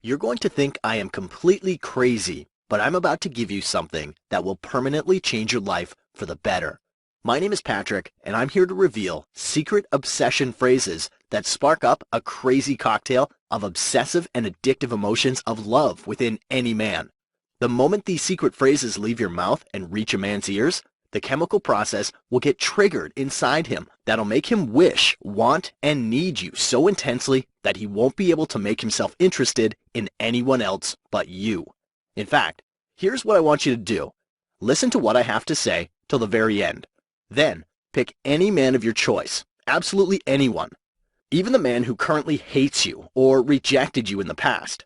You're going to think I am completely crazy, but I'm about to give you something that will permanently change your life for the better. My name is Patrick, and I'm here to reveal secret obsession phrases that spark up a crazy cocktail of obsessive and addictive emotions of love within any man. The moment these secret phrases leave your mouth and reach a man's ears, the chemical process will get triggered inside him that'll make him wish, want, and need you so intensely that he won't be able to make himself interested in anyone else but you. In fact, here's what I want you to do. Listen to what I have to say till the very end. Then, pick any man of your choice, absolutely anyone, even the man who currently hates you or rejected you in the past.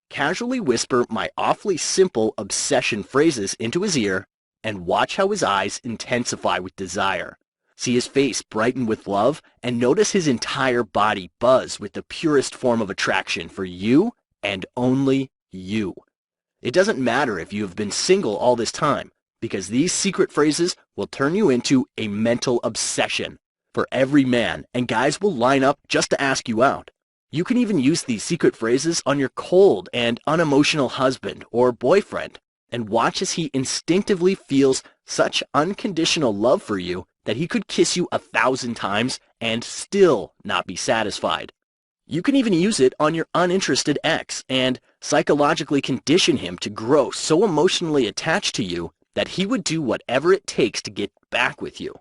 Casually whisper my awfully simple obsession phrases into his ear and watch how his eyes intensify with desire. See his face brighten with love and notice his entire body buzz with the purest form of attraction for you and only you. It doesn't matter if you have been single all this time, because these secret phrases will turn you into a mental obsession for every man, and guys will line up just to ask you out. You can even use these secret phrases on your cold and unemotional husband or boyfriend, and watch as he instinctively feels such unconditional love for you that he could kiss you 1,000 times and still not be satisfied. You can even use it on your uninterested ex and psychologically condition him to grow so emotionally attached to you that he would do whatever it takes to get back with you.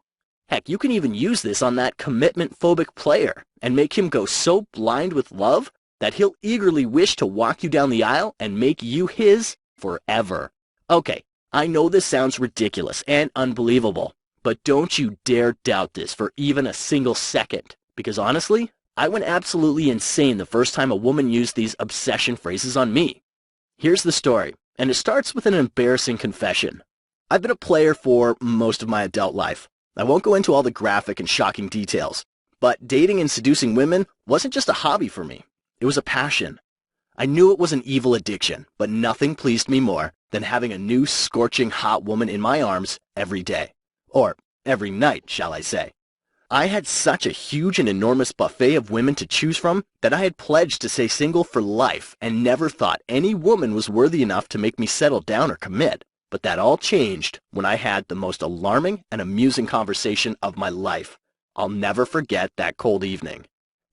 Heck, you can even use this on that commitment-phobic player and make him go so blind with love that he'll eagerly wish to walk you down the aisle and make you his forever. Okay, I know this sounds ridiculous and unbelievable, but don't you dare doubt this for even a single second, because honestly, I went absolutely insane the first time a woman used these obsession phrases on me. Here's the story, and it starts with an embarrassing confession. I've been a player for most of my adult life. I won't go into all the graphic and shocking details, but dating and seducing women wasn't just a hobby for me. It was a passion. I knew it was an evil addiction, but nothing pleased me more than having a new scorching hot woman in my arms every day. Or every night, shall I say. I had such a huge and enormous buffet of women to choose from that I had pledged to stay single for life and never thought any woman was worthy enough to make me settle down or commit. But that all changed when I had the most alarming and amusing conversation of my life. I'll never forget that cold evening.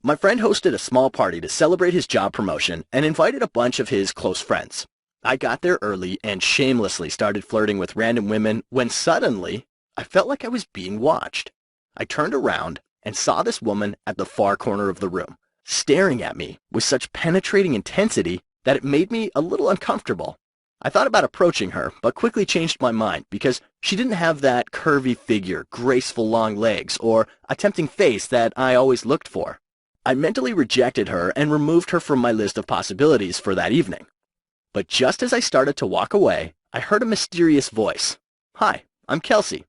My friend hosted a small party to celebrate his job promotion and invited a bunch of his close friends. I got there early and shamelessly started flirting with random women when suddenly I felt like I was being watched. I turned around and saw this woman at the far corner of the room, staring at me with such penetrating intensity that it made me a little uncomfortable. I thought about approaching her, but quickly changed my mind because she didn't have that curvy figure, graceful long legs, or a tempting face that I always looked for. I mentally rejected her and removed her from my list of possibilities for that evening. But just as I started to walk away, I heard a mysterious voice. "Hi, I'm Kelsey."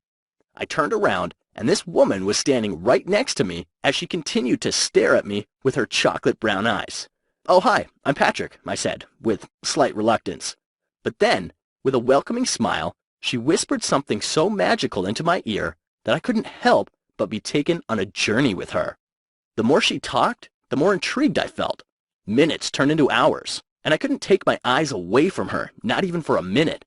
I turned around, and this woman was standing right next to me as she continued to stare at me with her chocolate brown eyes. "Oh, hi, I'm Patrick," I said, with slight reluctance. But then, with a welcoming smile, she whispered something so magical into my ear that I couldn't help but be taken on a journey with her. The more she talked, the more intrigued I felt. Minutes turned into hours, and I couldn't take my eyes away from her, not even for a minute.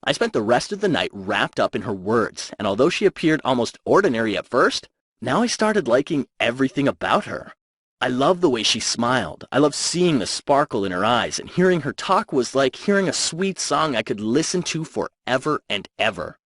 I spent the rest of the night wrapped up in her words, and although she appeared almost ordinary at first, now I started liking everything about her. I loved the way she smiled. I loved seeing the sparkle in her eyes, and hearing her talk was like hearing a sweet song I could listen to forever and ever.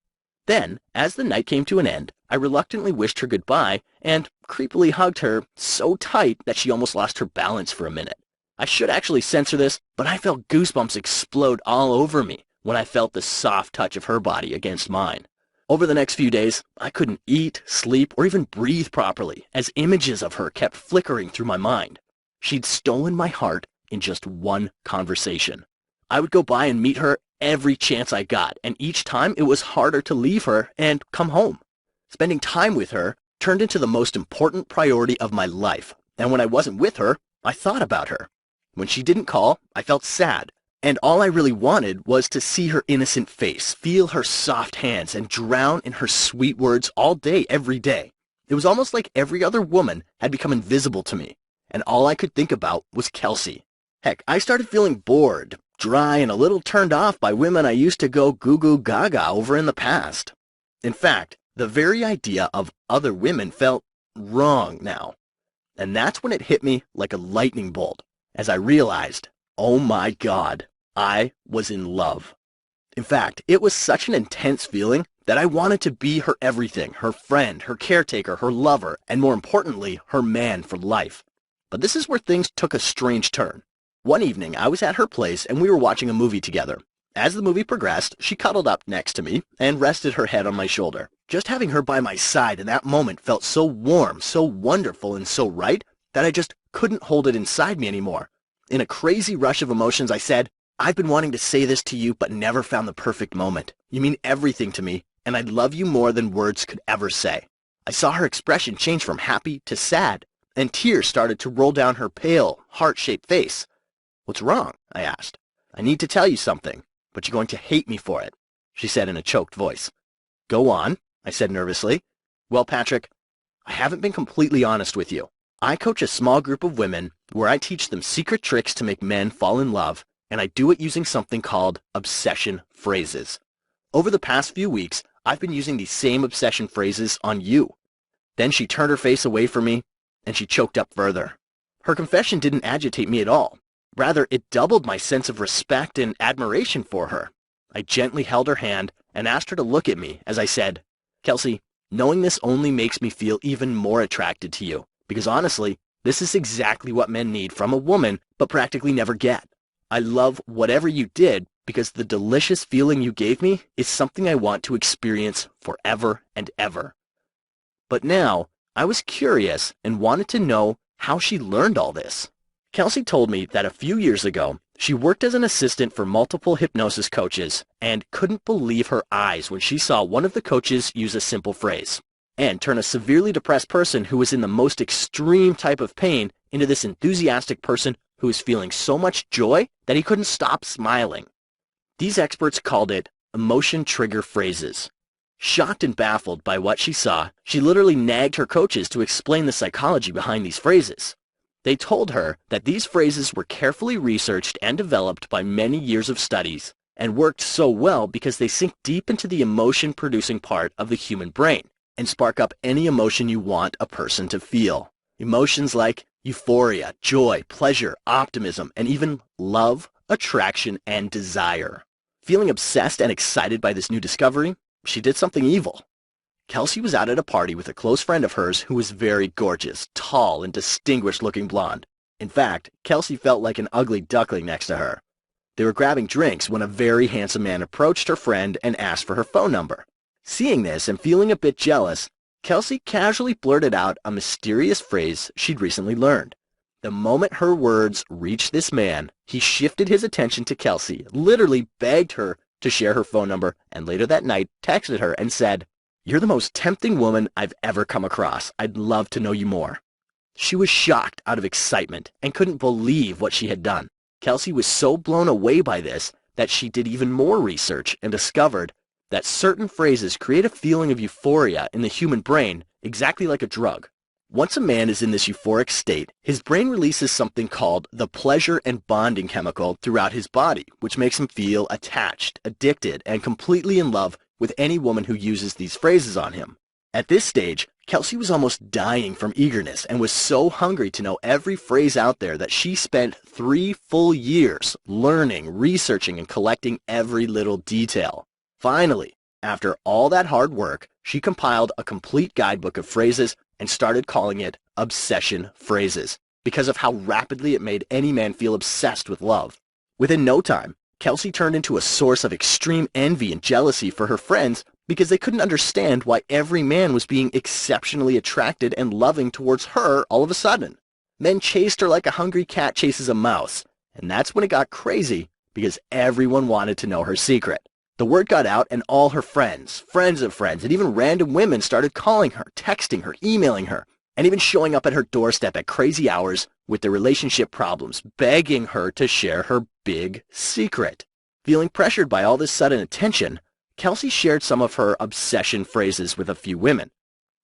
Then, as the night came to an end, I reluctantly wished her goodbye and creepily hugged her so tight that she almost lost her balance for a minute. I should actually censor this, but I felt goosebumps explode all over me when I felt the soft touch of her body against mine. Over the next few days, I couldn't eat, sleep, or even breathe properly as images of her kept flickering through my mind. She'd stolen my heart in just one conversation. I would go by and meet her every chance I got, and each time it was harder to leave her and come home. Spending time with her turned into the most important priority of my life, and when I wasn't with her, I thought about her. When she didn't call, I felt sad. And all I really wanted was to see her innocent face, feel her soft hands, and drown in her sweet words all day, every day. It was almost like every other woman had become invisible to me, and all I could think about was Kelsey. Heck, I started feeling bored, dry, and a little turned off by women I used to go goo goo gaga over in the past. In fact, the very idea of other women felt wrong now. And that's when it hit me like a lightning bolt, as I realized, oh my God, I was in love. In fact, it was such an intense feeling that I wanted to be her everything, her friend, her caretaker, her lover, and more importantly, her man for life. But this is where things took a strange turn. One evening, I was at her place and we were watching a movie together. As the movie progressed, she cuddled up next to me and rested her head on my shoulder. Just having her by my side in that moment felt so warm, so wonderful, and so right that I just couldn't hold it inside me anymore. In a crazy rush of emotions, I said, "I've been wanting to say this to you, but never found the perfect moment. You mean everything to me, and I love you more than words could ever say." I saw her expression change from happy to sad, and tears started to roll down her pale, heart-shaped face. "What's wrong?" I asked. "I need to tell you something, but you're going to hate me for it," she said in a choked voice. "Go on," I said nervously. "Well, Patrick, I haven't been completely honest with you. I coach a small group of women where I teach them secret tricks to make men fall in love, and I do it using something called obsession phrases. Over the past few weeks, I've been using these same obsession phrases on you." Then she turned her face away from me, and she choked up further. Her confession didn't agitate me at all. Rather, it doubled my sense of respect and admiration for her. I gently held her hand and asked her to look at me as I said, "Kelsey, knowing this only makes me feel even more attracted to you, because honestly, this is exactly what men need from a woman, but practically never get. I love whatever you did because the delicious feeling you gave me is something I want to experience forever and ever." But now, I was curious and wanted to know how she learned all this. Kelsey told me that a few years ago, she worked as an assistant for multiple hypnosis coaches and couldn't believe her eyes when she saw one of the coaches use a simple phrase and turn a severely depressed person who was in the most extreme type of pain into this enthusiastic person who was feeling so much joy that he couldn't stop smiling. These experts called it emotion trigger phrases. Shocked and baffled by what she saw, she literally nagged her coaches to explain the psychology behind these phrases. They told her that these phrases were carefully researched and developed by many years of studies and worked so well because they sink deep into the emotion-producing part of the human brain and spark up any emotion you want a person to feel. Emotions like euphoria, joy, pleasure, optimism, and even love, attraction, and desire. Feeling obsessed and excited by this new discovery, she did something evil. Kelsey was out at a party with a close friend of hers who was very gorgeous, tall, and distinguished-looking blonde. In fact, Kelsey felt like an ugly duckling next to her. They were grabbing drinks when a very handsome man approached her friend and asked for her phone number. Seeing this and feeling a bit jealous, Kelsey casually blurted out a mysterious phrase she'd recently learned. The moment her words reached this man, he shifted his attention to Kelsey, literally begged her to share her phone number, and later that night texted her and said, "You're the most tempting woman I've ever come across. I'd love to know you more." She was shocked out of excitement and couldn't believe what she had done. Kelsey was so blown away by this that she did even more research and discovered that certain phrases create a feeling of euphoria in the human brain, exactly like a drug. Once a man is in this euphoric state, his brain releases something called the pleasure and bonding chemical throughout his body, which makes him feel attached, addicted, and completely in love with any woman who uses these phrases on him. At this stage, Kelsey was almost dying from eagerness and was so hungry to know every phrase out there that she spent 3 full years learning, researching, and collecting every little detail. Finally, after all that hard work, she compiled a complete guidebook of phrases and started calling it obsession phrases because of how rapidly it made any man feel obsessed with love. Within no time, Kelsey turned into a source of extreme envy and jealousy for her friends because they couldn't understand why every man was being exceptionally attracted and loving towards her all of a sudden. Men chased her like a hungry cat chases a mouse, and that's when it got crazy because everyone wanted to know her secret. The word got out and all her friends, friends of friends, and even random women started calling her, texting her, emailing her, and even showing up at her doorstep at crazy hours with their relationship problems, begging her to share her big secret. Feeling pressured by all this sudden attention, Kelsey shared some of her obsession phrases with a few women.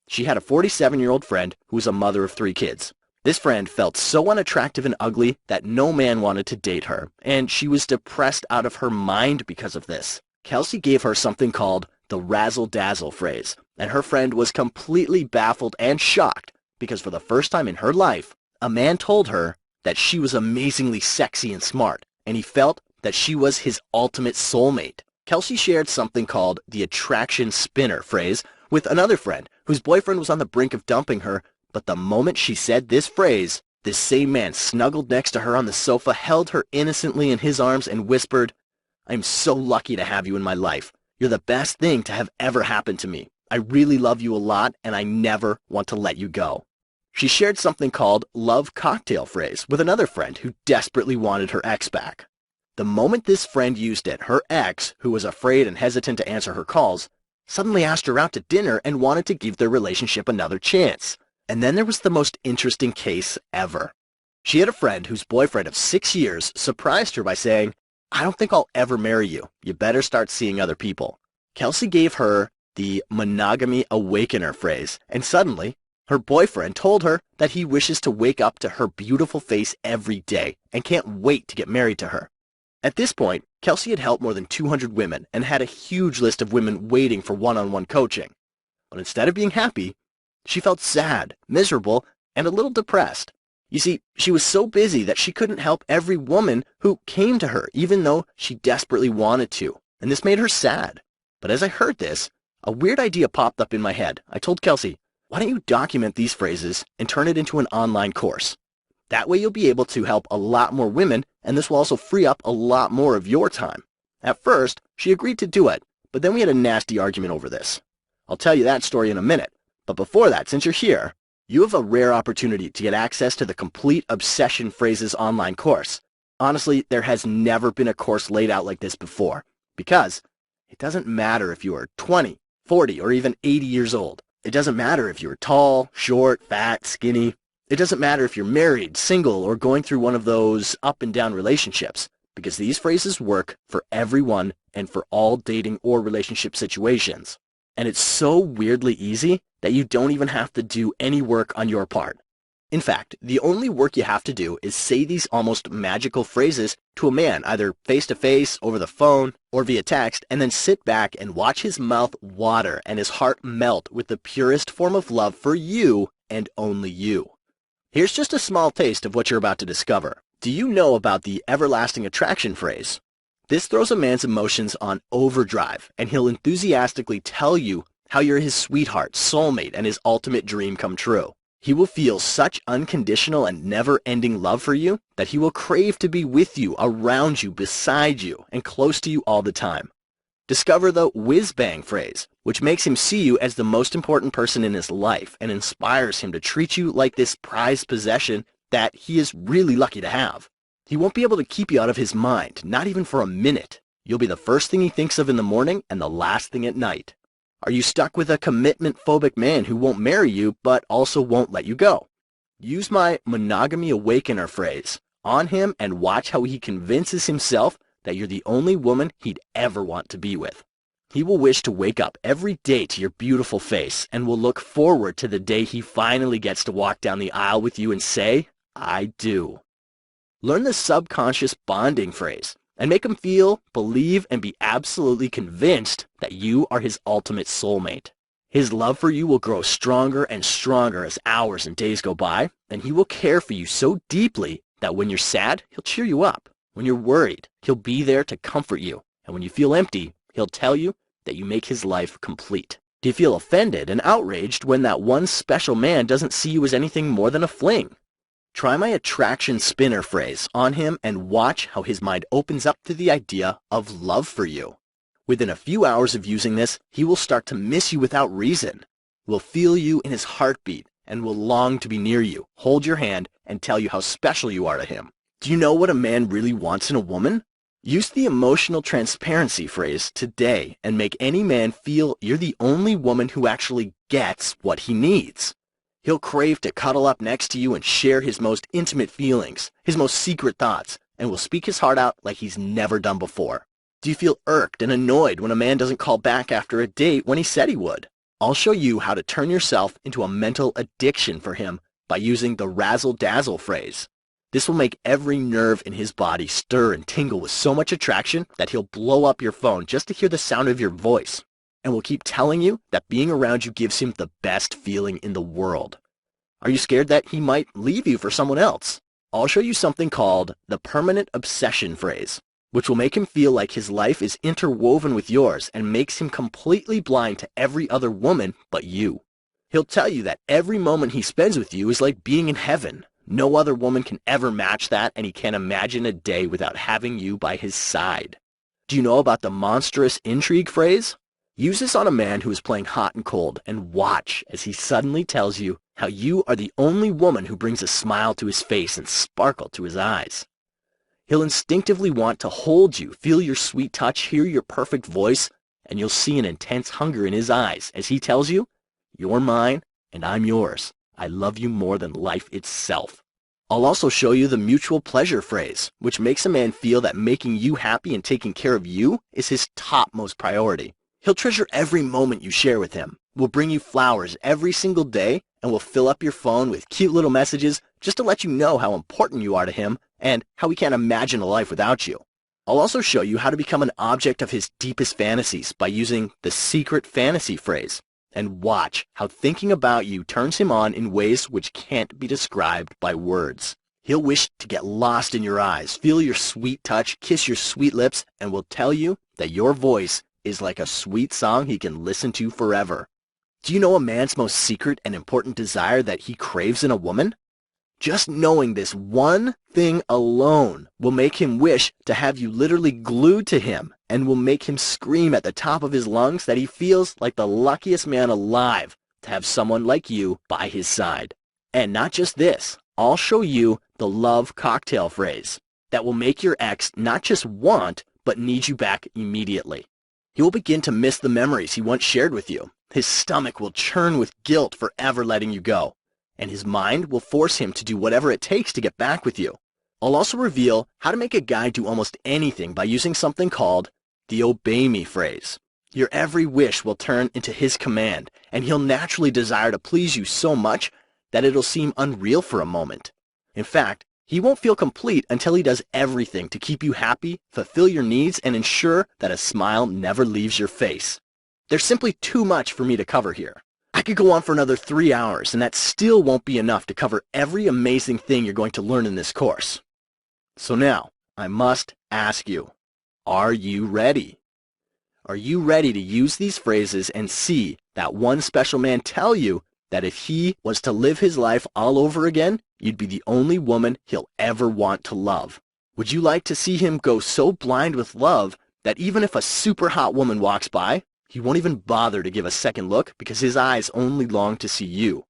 She had a 47-year-old friend who was a mother of 3 kids. This friend felt so unattractive and ugly that no man wanted to date her, and she was depressed out of her mind because of this. Kelsey gave her something called the razzle-dazzle phrase, and her friend was completely baffled and shocked because for the first time in her life, a man told her that she was amazingly sexy and smart, and he felt that she was his ultimate soulmate. Kelsey shared something called the attraction spinner phrase with another friend whose boyfriend was on the brink of dumping her, but the moment she said this phrase, this same man snuggled next to her on the sofa, held her innocently in his arms, and whispered, "I'm so lucky to have you in my life. You're the best thing to have ever happened to me. I really love you a lot, and I never want to let you go." She shared something called love cocktail phrase with another friend who desperately wanted her ex back. The moment this friend used it, her ex, who was afraid and hesitant to answer her calls, suddenly asked her out to dinner and wanted to give their relationship another chance. And then there was the most interesting case ever. She had a friend whose boyfriend of 6 years surprised her by saying, "I don't think I'll ever marry you. You better start seeing other people." Kelsey gave her the monogamy awakener phrase, and suddenly, her boyfriend told her that he wishes to wake up to her beautiful face every day and can't wait to get married to her. At this point, Kelsey had helped more than 200 women and had a huge list of women waiting for one-on-one coaching. But instead of being happy, she felt sad, miserable, and a little depressed. You see, she was so busy that she couldn't help every woman who came to her, even though she desperately wanted to, and this made her sad. But as I heard this, a weird idea popped up in my head. I told Kelsey, "Why don't you document these phrases and turn it into an online course? That way you'll be able to help a lot more women, and this will also free up a lot more of your time." At first, she agreed to do it, but then we had a nasty argument over this. I'll tell you that story in a minute. But before that, since you're here, you have a rare opportunity to get access to the complete Obsession Phrases online course. Honestly, there has never been a course laid out like this before, because it doesn't matter if you are 20, 40, or even 80 years old. It doesn't matter if you're tall, short, fat, skinny. It doesn't matter if you're married, single, or going through one of those up and down relationships, because these phrases work for everyone and for all dating or relationship situations. And it's so weirdly easy that you don't even have to do any work on your part. In fact, the only work you have to do is say these almost magical phrases to a man, either face-to-face, over the phone, or via text, and then sit back and watch his mouth water and his heart melt with the purest form of love for you and only you. Here's just a small taste of what you're about to discover. Do you know about the everlasting attraction phrase? This throws a man's emotions on overdrive, and he'll enthusiastically tell you how you're his sweetheart, soulmate, and his ultimate dream come true. He will feel such unconditional and never-ending love for you that he will crave to be with you, around you, beside you, and close to you all the time. Discover the whiz-bang phrase, which makes him see you as the most important person in his life and inspires him to treat you like this prized possession that he is really lucky to have. He won't be able to keep you out of his mind, not even for a minute. You'll be the first thing he thinks of in the morning and the last thing at night. Are you stuck with a commitment-phobic man who won't marry you but also won't let you go? Use my monogamy awakener phrase on him and watch how he convinces himself that you're the only woman he'd ever want to be with. He will wish to wake up every day to your beautiful face and will look forward to the day he finally gets to walk down the aisle with you and say, "I do." Learn the subconscious bonding phrase and make him feel, believe, and be absolutely convinced that you are his ultimate soulmate. His love for you will grow stronger and stronger as hours and days go by, and he will care for you so deeply that when you're sad, he'll cheer you up. When you're worried, he'll be there to comfort you. And when you feel empty, he'll tell you that you make his life complete. Do you feel offended and outraged when that one special man doesn't see you as anything more than a fling? Try my attraction spinner phrase on him and watch how his mind opens up to the idea of love for you. Within a few hours of using this, he will start to miss you without reason, will feel you in his heartbeat, and will long to be near you, hold your hand, and tell you how special you are to him. Do you know what a man really wants in a woman? Use the emotional transparency phrase today and make any man feel you're the only woman who actually gets what he needs. He'll crave to cuddle up next to you and share his most intimate feelings, his most secret thoughts, and will speak his heart out like he's never done before. Do you feel irked and annoyed when a man doesn't call back after a date when he said he would? I'll show you how to turn yourself into a mental addiction for him by using the razzle-dazzle phrase. This will make every nerve in his body stir and tingle with so much attraction that he'll blow up your phone just to hear the sound of your voice, and will keep telling you that being around you gives him the best feeling in the world. Are you scared that he might leave you for someone else? I'll show you something called the permanent obsession phrase, which will make him feel like his life is interwoven with yours and makes him completely blind to every other woman but you. He'll tell you that every moment he spends with you is like being in heaven. No other woman can ever match that, and he can't imagine a day without having you by his side. Do you know about the monstrous intrigue phrase? Use this on a man who is playing hot and cold, and watch as he suddenly tells you how you are the only woman who brings a smile to his face and sparkle to his eyes. He'll instinctively want to hold you, feel your sweet touch, hear your perfect voice, and you'll see an intense hunger in his eyes as he tells you, "You're mine, and I'm yours. I love you more than life itself." I'll also show you the mutual pleasure phrase, which makes a man feel that making you happy and taking care of you is his topmost priority. He'll treasure every moment you share with him, will bring you flowers every single day, and will fill up your phone with cute little messages just to let you know how important you are to him and how he can't imagine a life without you. I'll also show you how to become an object of his deepest fantasies by using the secret fantasy phrase. And watch how thinking about you turns him on in ways which can't be described by words. He'll wish to get lost in your eyes, feel your sweet touch, kiss your sweet lips, and will tell you that your voice is like a sweet song he can listen to forever. Do you know a man's most secret and important desire that he craves in a woman? Just knowing this one thing alone will make him wish to have you literally glued to him, and will make him scream at the top of his lungs that he feels like the luckiest man alive to have someone like you by his side. And not just this, I'll show you the love cocktail phrase that will make your ex not just want, but need you back immediately. He will begin to miss the memories he once shared with you. His stomach will churn with guilt for ever letting you go, and his mind will force him to do whatever it takes to get back with you. I'll also reveal how to make a guy do almost anything by using something called the obey me phrase. Your every wish will turn into his command, and he'll naturally desire to please you so much that it'll seem unreal for a moment. In fact, he won't feel complete until he does everything to keep you happy, fulfill your needs, and ensure that a smile never leaves your face. There's simply too much for me to cover here. I could go on for another 3 hours, and that still won't be enough to cover every amazing thing you're going to learn in this course. So now, I must ask you, are you ready? Are you ready to use these phrases and see that one special man tell you that if he was to live his life all over again, you'd be the only woman he'll ever want to love? Would you like to see him go so blind with love that even if a super hot woman walks by, he won't even bother to give a second look because his eyes only long to see you?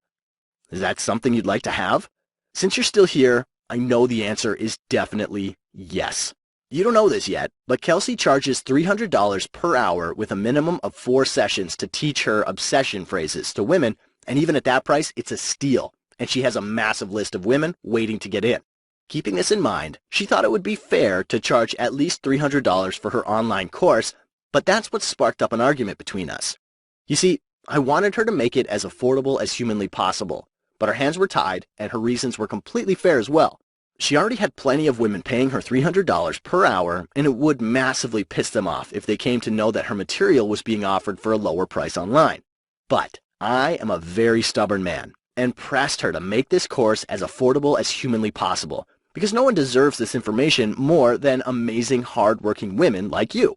Is that something you'd like to have? Since you're still here, I know the answer is definitely yes. You don't know this yet, but Kelsey charges $300 per hour with a minimum of 4 sessions to teach her obsession phrases to women, and even at that price, it's a steal, and she has a massive list of women waiting to get in. Keeping this in mind, she thought it would be fair to charge at least $300 for her online course, but that's what sparked up an argument between us. You see, I wanted her to make it as affordable as humanly possible, but our hands were tied, and her reasons were completely fair as well. She already had plenty of women paying her $300 per hour, and it would massively piss them off if they came to know that her material was being offered for a lower price online. But I am a very stubborn man, and pressed her to make this course as affordable as humanly possible, because no one deserves this information more than amazing, hard-working women like you.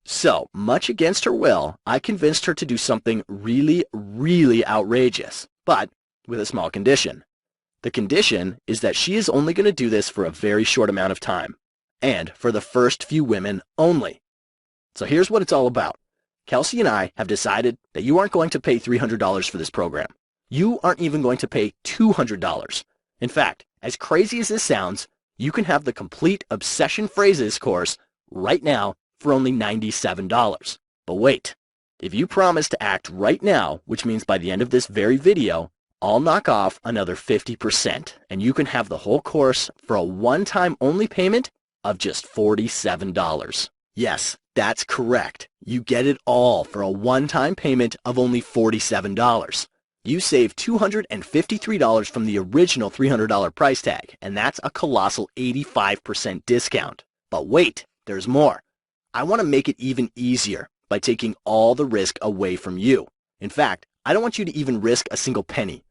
So, much against her will, I convinced her to do something really, really outrageous, but with a small condition. The condition is that she is only going to do this for a very short amount of time, and for the first few women only. So here's what it's all about. Kelsey and I have decided that you aren't going to pay $300 for this program. You aren't even going to pay $200. In fact, as crazy as this sounds, you can have the complete Obsession Phrases course right now for only $97. But wait, if you promise to act right now, which means by the end of this very video, I'll knock off another 50%, and you can have the whole course for a one-time only payment of just $47. Yes, that's correct. You get it all for a one-time payment of only $47. You save $253 from the original $300 price tag, and that's a colossal 85% discount. But wait, there's more. I want to make it even easier by taking all the risk away from you. In fact, I don't want you to even risk a single penny.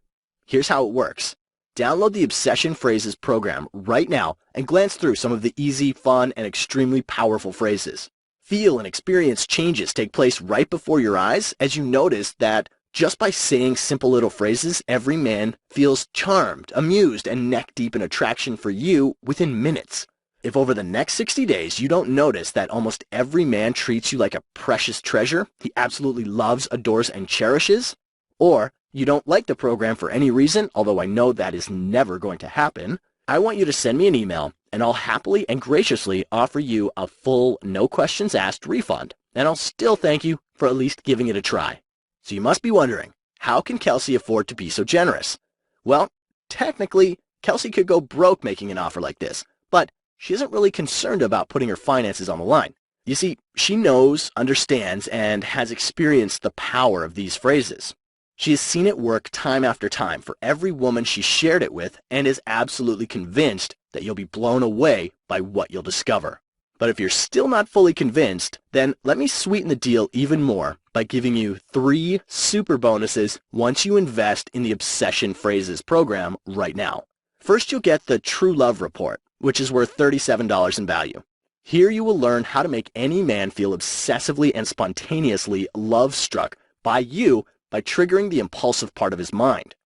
Here's how it works. Download the Obsession Phrases program right now and glance through some of the easy, fun, and extremely powerful phrases. Feel and experience changes take place right before your eyes as you notice that just by saying simple little phrases, every man feels charmed, amused, and neck-deep in attraction for you within minutes. If over the next 60 days you don't notice that almost every man treats you like a precious treasure he absolutely loves, adores, and cherishes, or you don't like the program for any reason, although I know that is never going to happen, I want you to send me an email and I'll happily and graciously offer you a full, no questions asked refund, and I'll still thank you for at least giving it a try. So you must be wondering, how can Kelsey afford to be so generous? Well, technically, Kelsey could go broke making an offer like this, but she isn't really concerned about putting her finances on the line. You see, she knows, understands, and has experienced the power of these phrases. She has seen it work time after time for every woman she shared it with and is absolutely convinced that you'll be blown away by what you'll discover. But if you're still not fully convinced, then let me sweeten the deal even more by giving you 3 super bonuses once you invest in the Obsession Phrases program right now. First, you'll get the True Love Report, which is worth $37 in value. Here you will learn how to make any man feel obsessively and spontaneously love-struck by you by triggering the impulsive part of his mind.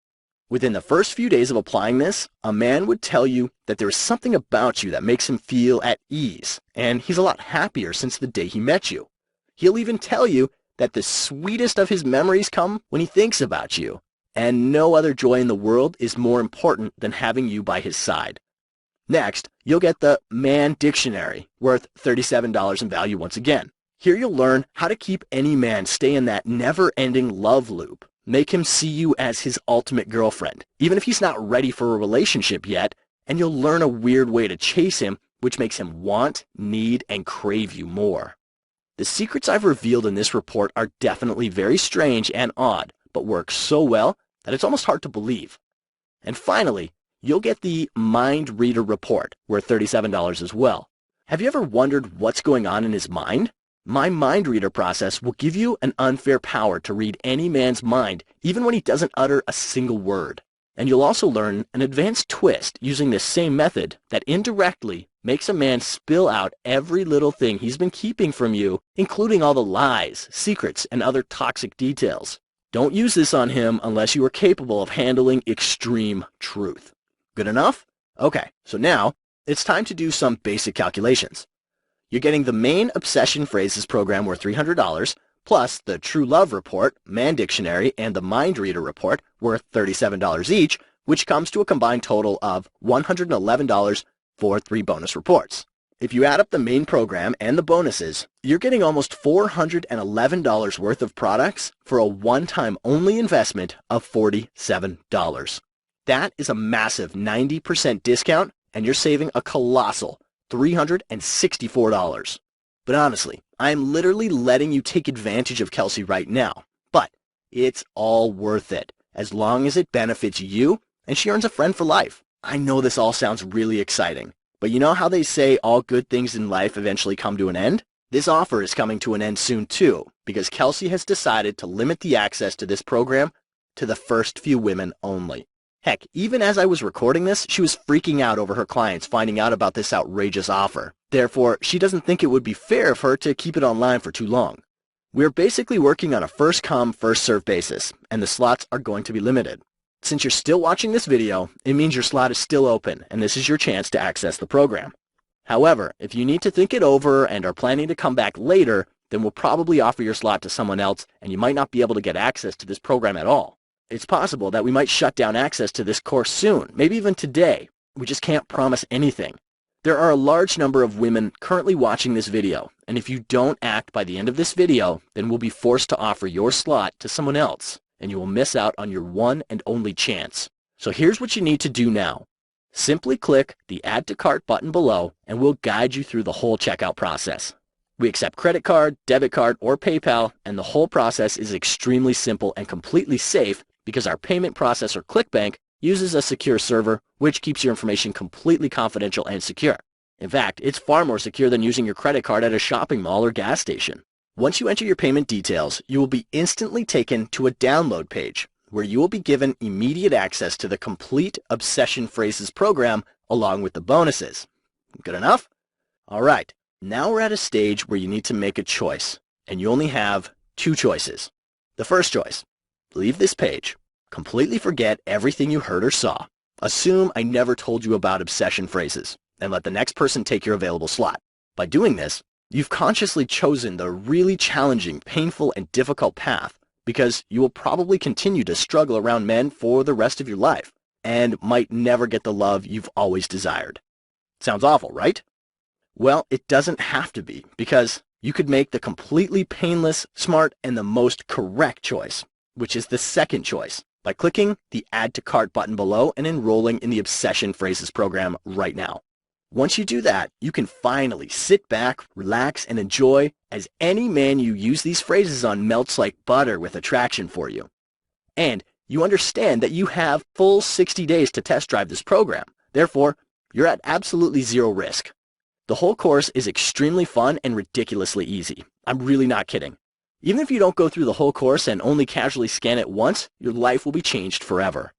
Within the first few days of applying this, a man would tell you that there is something about you that makes him feel at ease, and he's a lot happier since the day he met you. He'll even tell you that the sweetest of his memories come when he thinks about you, and no other joy in the world is more important than having you by his side. Next, you'll get the Man Dictionary, worth $37 in value once again. Here you'll learn how to keep any man stay in that never-ending love loop. Make him see you as his ultimate girlfriend, even if he's not ready for a relationship yet, and you'll learn a weird way to chase him, which makes him want, need, and crave you more. The secrets I've revealed in this report are definitely very strange and odd, but work so well that it's almost hard to believe. And finally, you'll get the Mind Reader Report, worth $37 as well. Have you ever wondered what's going on in his mind? My Mind Reader process will give you an unfair power to read any man's mind, even when he doesn't utter a single word. And you'll also learn an advanced twist using this same method that indirectly makes a man spill out every little thing he's been keeping from you, including all the lies, secrets, and other toxic details. Don't use this on him unless you are capable of handling extreme truth. Good enough? Okay, so now it's time to do some basic calculations. You're getting the main Obsession Phrases program worth $300, plus the True Love Report, Man Dictionary, and the Mind Reader Report worth $37 each, which comes to a combined total of $111 for 3 bonus reports. If you add up the main program and the bonuses, you're getting almost $411 worth of products for a one-time only investment of $47. That is a massive 90% discount, and you're saving a colossal $364. But honestly, I'm literally letting you take advantage of Kelsey right now. But it's all worth it, as long as it benefits you and she earns a friend for life. I know this all sounds really exciting, but you know how they say all good things in life eventually come to an end? This offer is coming to an end soon too, because Kelsey has decided to limit the access to this program to the first few women only. Heck, even as I was recording this, she was freaking out over her clients finding out about this outrageous offer. Therefore, she doesn't think it would be fair of her to keep it online for too long. We're basically working on a first-come, first-served basis, and the slots are going to be limited. Since you're still watching this video, it means your slot is still open, and this is your chance to access the program. However, if you need to think it over and are planning to come back later, then we'll probably offer your slot to someone else, and you might not be able to get access to this program at all. It's possible that we might shut down access to this course soon, maybe even today. We just can't promise anything. There are a large number of women currently watching this video, and if you don't act by the end of this video, then we'll be forced to offer your slot to someone else, and you will miss out on your one and only chance. So here's what you need to do now. Simply click the Add to Cart button below, and we'll guide you through the whole checkout process. We accept credit card, debit card, or PayPal, and the whole process is extremely simple and completely safe because our payment processor ClickBank uses a secure server which keeps your information completely confidential and secure. In fact, it's far more secure than using your credit card at a shopping mall or gas station. Once you enter your payment details, you will be instantly taken to a download page where you will be given immediate access to the complete Obsession Phrases program along with the bonuses. Good enough? All right, now we're at a stage where you need to make a choice, and you only have two choices. The first choice, leave this page. Completely forget everything you heard or saw. Assume I never told you about Obsession Phrases, and let the next person take your available slot. By doing this, you've consciously chosen the really challenging, painful, and difficult path because you will probably continue to struggle around men for the rest of your life and might never get the love you've always desired. Sounds awful, right? Well, it doesn't have to be, because you could make the completely painless, smart, and the most correct choice, which is the second choice, by clicking the Add to Cart button below and enrolling in the Obsession Phrases program right now. Once you do that, you can finally sit back, relax, and enjoy as any man you use these phrases on melts like butter with attraction for you. And you understand that you have full 60 days to test drive this program. Therefore, you're at absolutely zero risk. The whole course is extremely fun and ridiculously easy. I'm really not kidding. Even if you don't go through the whole course and only casually scan it once, your life will be changed forever.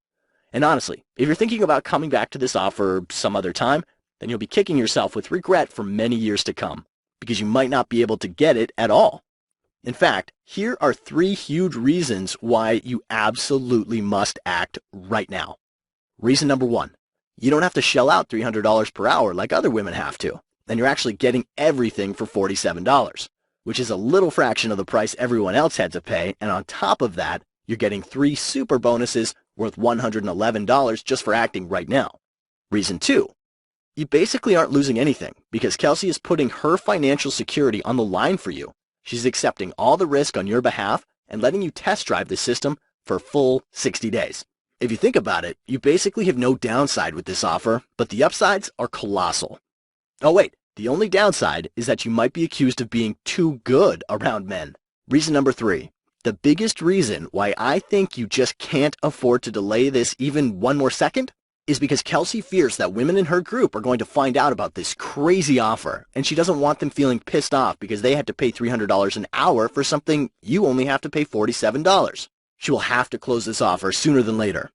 And honestly, if you're thinking about coming back to this offer some other time, then you'll be kicking yourself with regret for many years to come, because you might not be able to get it at all. In fact, here are 3 huge reasons why you absolutely must act right now. Reason number 1, you don't have to shell out $300 per hour like other women have to, and you're actually getting everything for $47, which is a little fraction of the price everyone else had to pay, and on top of that, you're getting 3 super bonuses worth $111 just for acting right now. Reason 2, you basically aren't losing anything because Kelsey is putting her financial security on the line for you. She's accepting all the risk on your behalf and letting you test drive the system for full 60 days. If you think about it, you basically have no downside with this offer, but the upsides are colossal. Oh wait, the only downside is that you might be accused of being too good around men. Reason number 3, the biggest reason why I think you just can't afford to delay this even one more second is because Kelsey fears that women in her group are going to find out about this crazy offer, and she doesn't want them feeling pissed off because they had to pay $300 an hour for something you only have to pay $47. She will have to close this offer sooner than later.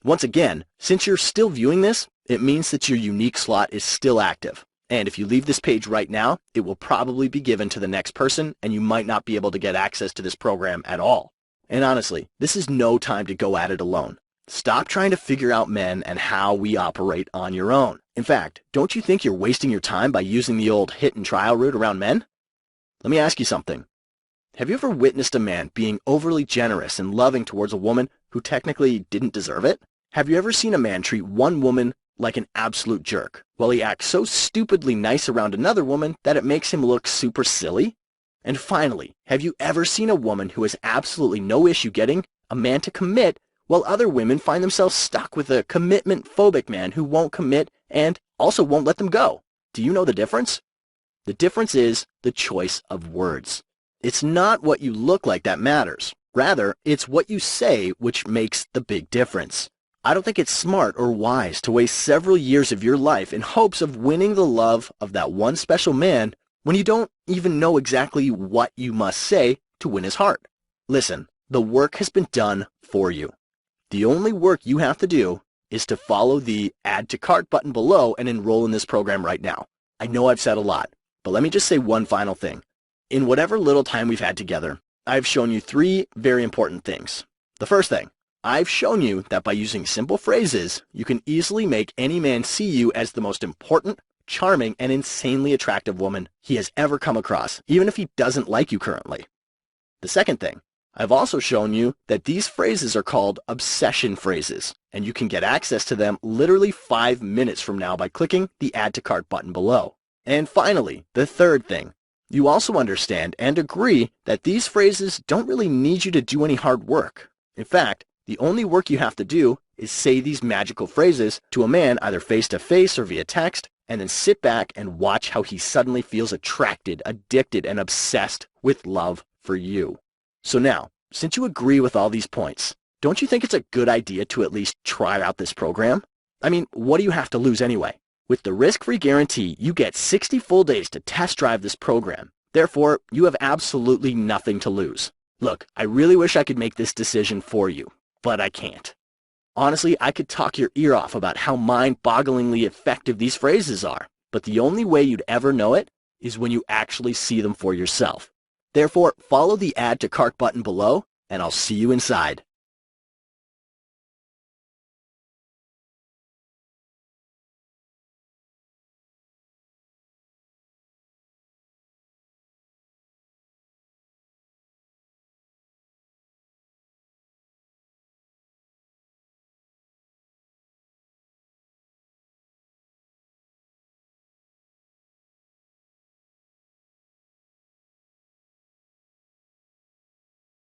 Once again, since you're still viewing this, it means that your unique slot is still active. And if you leave this page right now, it will probably be given to the next person, and you might not be able to get access to this program at all. And honestly, this is no time to go at it alone. Stop trying to figure out men and how we operate on your own. In fact, don't you think you're wasting your time by using the old hit and trial route around men? Let me ask you something. Have you ever witnessed a man being overly generous and loving towards a woman who technically didn't deserve it? Have you ever seen a man treat one woman like an absolute jerk, while he acts so stupidly nice around another woman that it makes him look super silly? And finally, have you ever seen a woman who has absolutely no issue getting a man to commit, while other women find themselves stuck with a commitment-phobic man who won't commit and also won't let them go? Do you know the difference? The difference is the choice of words. It's not what you look like that matters. Rather, it's what you say which makes the big difference. I don't think it's smart or wise to waste several years of your life in hopes of winning the love of that one special man when you don't even know exactly what you must say to win his heart. Listen, the work has been done for you. The only work you have to do is to follow the Add to Cart button below and enroll in this program right now. I know I've said a lot, but let me just say one final thing. In whatever little time we've had together, I've shown you 3 very important things. The first thing, I've shown you that by using simple phrases, you can easily make any man see you as the most important, charming, and insanely attractive woman he has ever come across, even if he doesn't like you currently. The second thing, I've also shown you that these phrases are called obsession phrases, and you can get access to them literally 5 minutes from now by clicking the Add to Cart button below. And finally, the third thing, you also understand and agree that these phrases don't really need you to do any hard work. In fact, the only work you have to do is say these magical phrases to a man either face-to-face or via text, and then sit back and watch how he suddenly feels attracted, addicted, and obsessed with love for you. So now, since you agree with all these points, Don't you think it's a good idea to at least try out this program? I mean, what do you have to lose anyway? With the risk-free guarantee, you get 60 full days to test drive this program. Therefore, you have absolutely nothing to lose. Look, I really wish I could make this decision for you, but I can't. Honestly, I could talk your ear off about how mind-bogglingly effective these phrases are, but the only way you'd ever know it is when you actually see them for yourself. Therefore, follow the Add to Cart button below, and I'll see you inside.